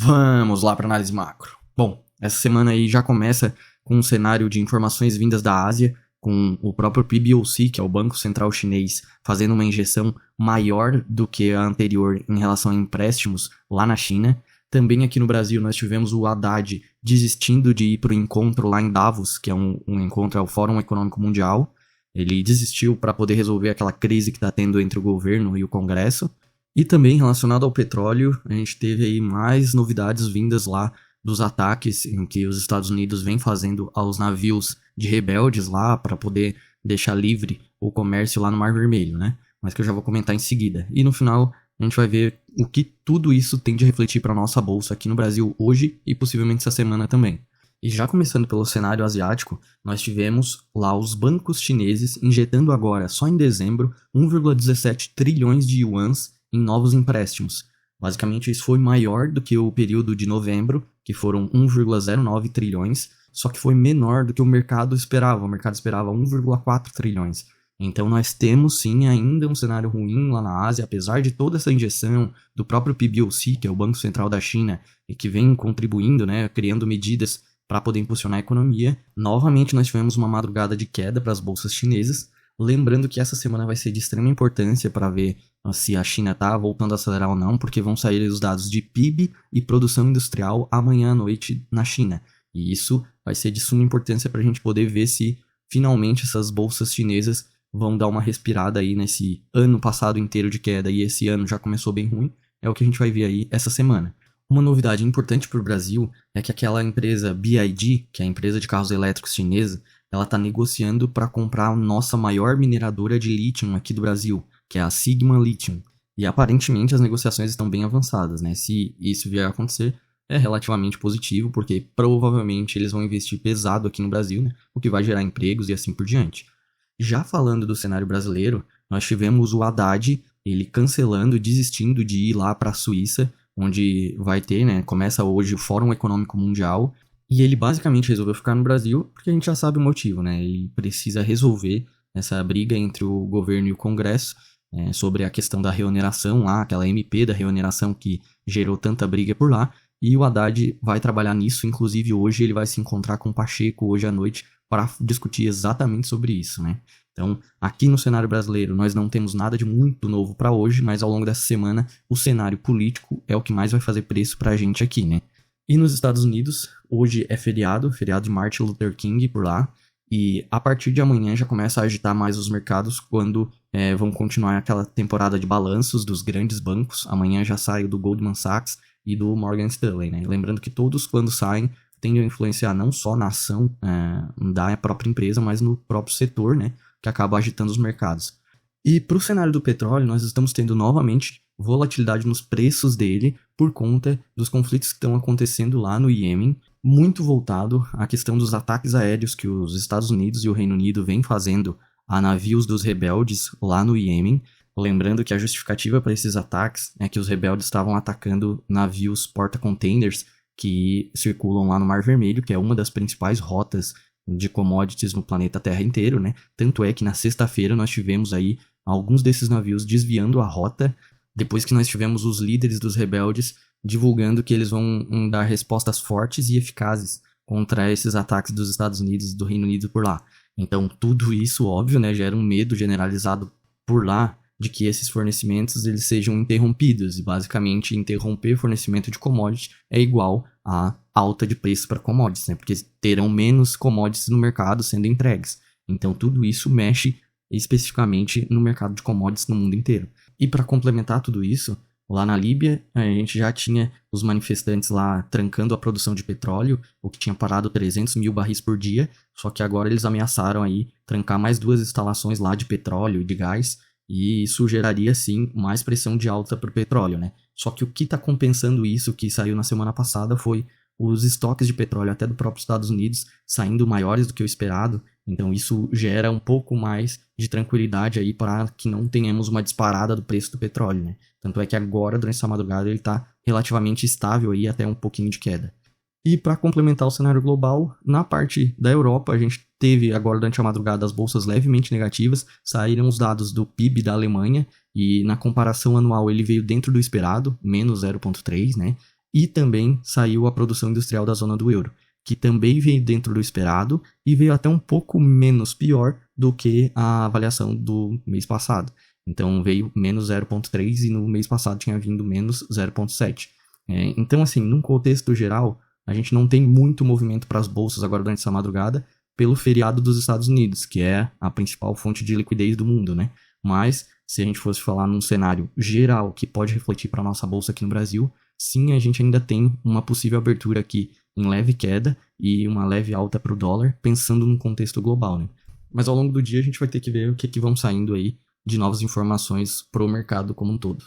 Vamos lá para análise macro. Bom, essa semana aí já começa com um cenário de informações vindas da Ásia, com o próprio PBOC, que é o Banco Central Chinês, fazendo uma injeção maior do que a anterior em relação a empréstimos lá na China. Também aqui no Brasil nós tivemos o Haddad desistindo de ir para o encontro lá em Davos, que é um encontro ao Fórum Econômico Mundial. Ele desistiu para poder resolver aquela crise que está tendo entre o governo e o Congresso. E também relacionado ao petróleo, a gente teve aí mais novidades vindas lá dos ataques em que os Estados Unidos vem fazendo aos navios de rebeldes lá para poder deixar livre o comércio lá no Mar Vermelho, né? Mas que eu já vou comentar em seguida. E no final a gente vai ver o que tudo isso tem de refletir para a nossa bolsa aqui no Brasil hoje e possivelmente essa semana também. E já começando pelo cenário asiático, nós tivemos lá os bancos chineses injetando agora, só em dezembro, 1,17 trilhões de yuans em novos empréstimos. Basicamente isso foi maior do que o período de novembro, que foram 1,09 trilhões, só que foi menor do que o mercado esperava. O mercado esperava 1,4 trilhões. Então nós temos sim ainda um cenário ruim lá na Ásia, apesar de toda essa injeção do próprio PBOC, que é o Banco Central da China, e que vem contribuindo, né, criando medidas para poder impulsionar a economia. Novamente nós tivemos uma madrugada de queda para as bolsas chinesas, lembrando que essa semana vai ser de extrema importância para ver se a China está voltando a acelerar ou não, porque vão sair os dados de PIB e produção industrial amanhã à noite na China. E isso vai ser de suma importância para a gente poder ver se finalmente essas bolsas chinesas vão dar uma respirada aí nesse ano passado inteiro de queda, e esse ano já começou bem ruim. É o que a gente vai ver aí essa semana. Uma novidade importante para o Brasil é que aquela empresa BYD, que é a empresa de carros elétricos chinesa, ela está negociando para comprar a nossa maior mineradora de lítio aqui do Brasil, que é a Sigma Lithium. E aparentemente as negociações estão bem avançadas, né? Se isso vier a acontecer, é relativamente positivo, porque provavelmente eles vão investir pesado aqui no Brasil, né? O que vai gerar empregos e assim por diante. Já falando do cenário brasileiro, nós tivemos o Haddad, ele cancelando, desistindo de ir lá para a Suíça, onde vai ter, né, começa hoje o Fórum Econômico Mundial, e ele basicamente resolveu ficar no Brasil porque a gente já sabe o motivo, né? Ele precisa resolver essa briga entre o governo e o Congresso sobre a questão da reoneração lá, aquela MP da reoneração que gerou tanta briga por lá, e o Haddad vai trabalhar nisso. Inclusive hoje ele vai se encontrar com o Pacheco hoje à noite para discutir exatamente sobre isso, né? Então, aqui no cenário brasileiro, nós não temos nada de muito novo para hoje, mas ao longo dessa semana, o cenário político é o que mais vai fazer preço para a gente aqui, né? E nos Estados Unidos, hoje é feriado de Martin Luther King por lá, e a partir de amanhã já começa a agitar mais os mercados quando vão continuar aquela temporada de balanços dos grandes bancos. Amanhã já sai o do Goldman Sachs e do Morgan Stanley, né? Lembrando que todos, quando saem, tendem a influenciar não só na ação da própria empresa, mas no próprio setor, né, que acaba agitando os mercados. E para o cenário do petróleo, nós estamos tendo novamente volatilidade nos preços dele por conta dos conflitos que estão acontecendo lá no Iêmen, muito voltado à questão dos ataques aéreos que os Estados Unidos e o Reino Unido vêm fazendo a navios dos rebeldes lá no Iêmen. Lembrando que a justificativa para esses ataques é que os rebeldes estavam atacando navios porta-containers que circulam lá no Mar Vermelho, que é uma das principais rotas de commodities no planeta Terra inteiro, né? Tanto é que na sexta-feira nós tivemos aí alguns desses navios desviando a rota, depois que nós tivemos os líderes dos rebeldes divulgando que eles vão dar respostas fortes e eficazes contra esses ataques dos Estados Unidos e do Reino Unido por lá. Então tudo isso, óbvio, né, gera um medo generalizado por lá de que esses fornecimentos eles sejam interrompidos, e basicamente interromper fornecimento de commodities é igual a alta de preço para commodities, né? Porque terão menos commodities no mercado sendo entregues. Então tudo isso mexe especificamente no mercado de commodities no mundo inteiro. E para complementar tudo isso, lá na Líbia a gente já tinha os manifestantes lá trancando a produção de petróleo, o que tinha parado 300 mil barris por dia, só que agora eles ameaçaram aí trancar mais 2 instalações lá de petróleo e de gás, e isso geraria, sim, mais pressão de alta para o petróleo, né? Só que o que está compensando isso, que saiu na semana passada, foi os estoques de petróleo até do próprio Estados Unidos saindo maiores do que o esperado. Então isso gera um pouco mais de tranquilidade aí para que não tenhamos uma disparada do preço do petróleo, né? Tanto é que agora, durante essa madrugada, ele está relativamente estável aí, até um pouquinho de queda. E para complementar o cenário global, na parte da Europa, a gente teve agora durante a madrugada as bolsas levemente negativas, saíram os dados do PIB da Alemanha, e na comparação anual ele veio dentro do esperado, menos 0,3, né? e também saiu a produção industrial da zona do euro, que também veio dentro do esperado e veio até um pouco menos pior do que a avaliação do mês passado. Então veio menos 0,3 e no mês passado tinha vindo menos 0,7. Então, assim, num contexto geral, a gente não tem muito movimento para as bolsas agora durante essa madrugada pelo feriado dos Estados Unidos, que é a principal fonte de liquidez do mundo, né? Mas, se a gente fosse falar num cenário geral que pode refletir para a nossa bolsa aqui no Brasil, sim, a gente ainda tem uma possível abertura aqui em leve queda e uma leve alta para o dólar, pensando num contexto global, né? Mas ao longo do dia a gente vai ter que ver o que vão saindo aí de novas informações para o mercado como um todo.